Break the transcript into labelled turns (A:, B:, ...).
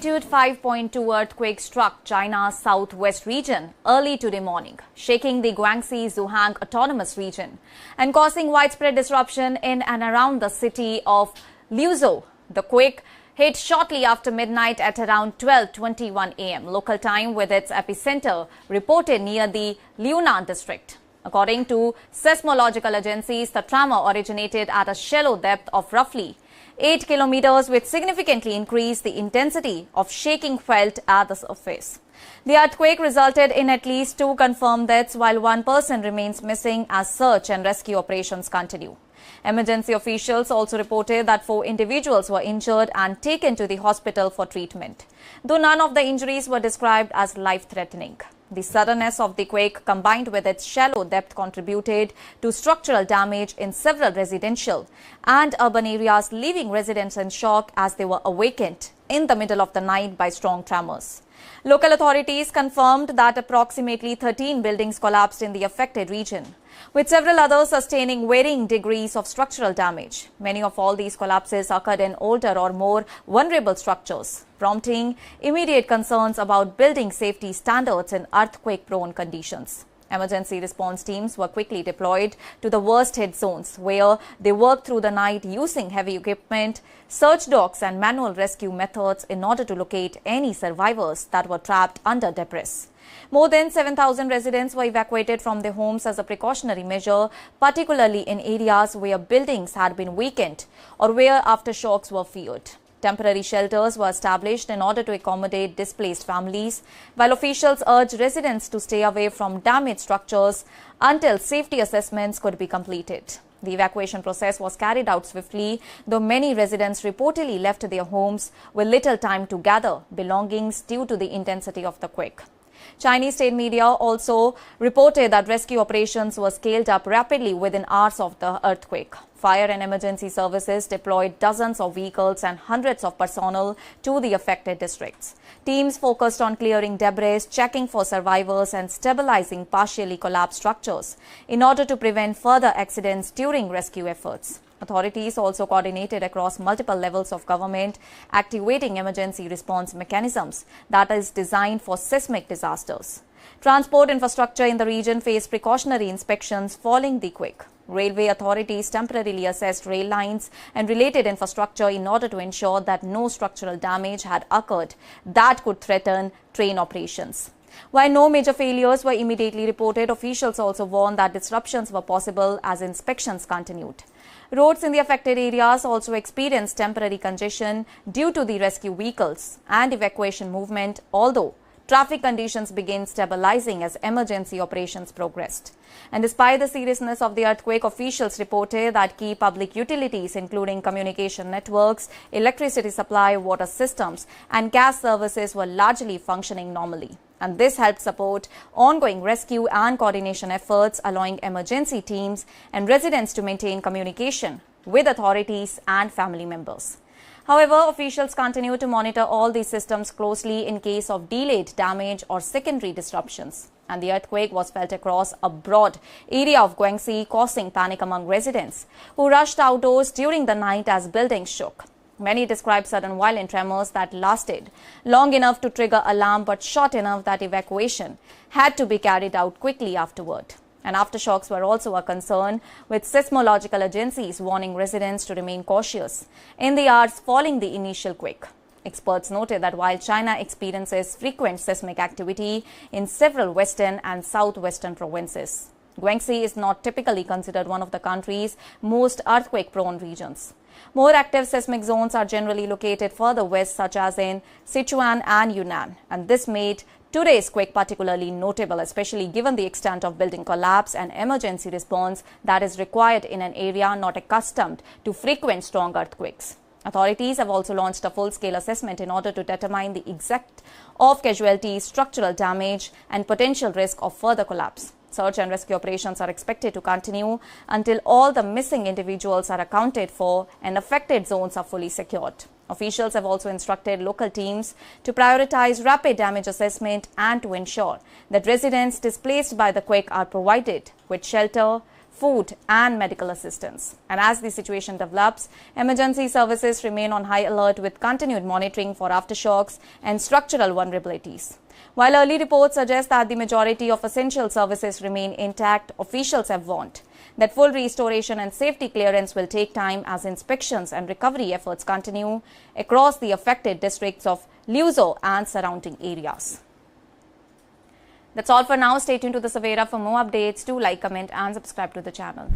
A: Magnitude 5.2 earthquake struck China's southwest region early today morning, shaking the Guangxi-Zhuhang Autonomous Region and causing widespread disruption in and around the city of Liuzhou. The quake hit shortly after midnight at around 12:21 a.m. local time, with its epicenter reported near the Liunan district. According to seismological agencies, the tremor originated at a shallow depth of roughly 8 kilometers, which significantly increased the intensity of shaking felt at the surface. The earthquake resulted in at least 2 confirmed deaths, while 1 person remains missing as search and rescue operations continue. Emergency officials also reported that 4 individuals were injured and taken to the hospital for treatment, though none of the injuries were described as life-threatening. The suddenness of the quake, combined with its shallow depth, contributed to structural damage in several residential and urban areas, leaving residents in shock as they were awakened in the middle of the night by strong tremors. Local authorities confirmed that approximately 13 buildings collapsed in the affected region, with several others sustaining varying degrees of structural damage. Many of all these collapses occurred in older or more vulnerable structures, prompting immediate concerns about building safety standards in earthquake-prone conditions. Emergency response teams were quickly deployed to the worst-hit zones, where they worked through the night using heavy equipment, search dogs and manual rescue methods in order to locate any survivors that were trapped under debris. More than 7,000 residents were evacuated from their homes as a precautionary measure, particularly in areas where buildings had been weakened or where aftershocks were feared. Temporary shelters were established in order to accommodate displaced families, while officials urged residents to stay away from damaged structures until safety assessments could be completed. The evacuation process was carried out swiftly, though many residents reportedly left their homes with little time to gather belongings due to the intensity of the quake. Chinese state media also reported that rescue operations were scaled up rapidly within hours of the earthquake. Fire and emergency services deployed dozens of vehicles and hundreds of personnel to the affected districts. Teams focused on clearing debris, checking for survivors, and stabilizing partially collapsed structures in order to prevent further accidents during rescue efforts. Authorities also coordinated across multiple levels of government, activating emergency response mechanisms that is designed for seismic disasters. Transport infrastructure in the region faced precautionary inspections following the quake. Railway authorities temporarily assessed rail lines and related infrastructure in order to ensure that no structural damage had occurred that could threaten train operations. While no major failures were immediately reported, officials also warned that disruptions were possible as inspections continued. Roads in the affected areas also experienced temporary congestion due to the rescue vehicles and evacuation movement, although traffic conditions began stabilizing as emergency operations progressed. And despite the seriousness of the earthquake, officials reported that key public utilities, including communication networks, electricity supply, water systems, and gas services, were largely functioning normally. And this helped support ongoing rescue and coordination efforts, allowing emergency teams and residents to maintain communication with authorities and family members. However, officials continue to monitor all these systems closely in case of delayed damage or secondary disruptions. And the earthquake was felt across a broad area of Guangxi, causing panic among residents who rushed outdoors during the night as buildings shook. Many described sudden violent tremors that lasted long enough to trigger alarm but short enough that evacuation had to be carried out quickly afterward. And aftershocks were also a concern, with seismological agencies warning residents to remain cautious in the hours following the initial quake. Experts noted that while China experiences frequent seismic activity in several western and southwestern provinces, Guangxi is not typically considered one of the country's most earthquake-prone regions. More active seismic zones are generally located further west, such as in Sichuan and Yunnan, and this made today's quake particularly notable, especially given the extent of building collapse and emergency response that is required in an area not accustomed to frequent strong earthquakes. Authorities have also launched a full-scale assessment in order to determine the exact of casualties, structural damage, and potential risk of further collapse. Search and rescue operations are expected to continue until all the missing individuals are accounted for and affected zones are fully secured. Officials have also instructed local teams to prioritize rapid damage assessment and to ensure that residents displaced by the quake are provided with shelter, food and medical assistance. And as the situation develops, emergency services remain on high alert with continued monitoring for aftershocks and structural vulnerabilities. While early reports suggest that the majority of essential services remain intact, officials have warned that full restoration and safety clearance will take time as inspections and recovery efforts continue across the affected districts of Luzo and surrounding areas. That's all for now. Stay tuned to the Savera for more updates. Do like, comment and subscribe to the channel.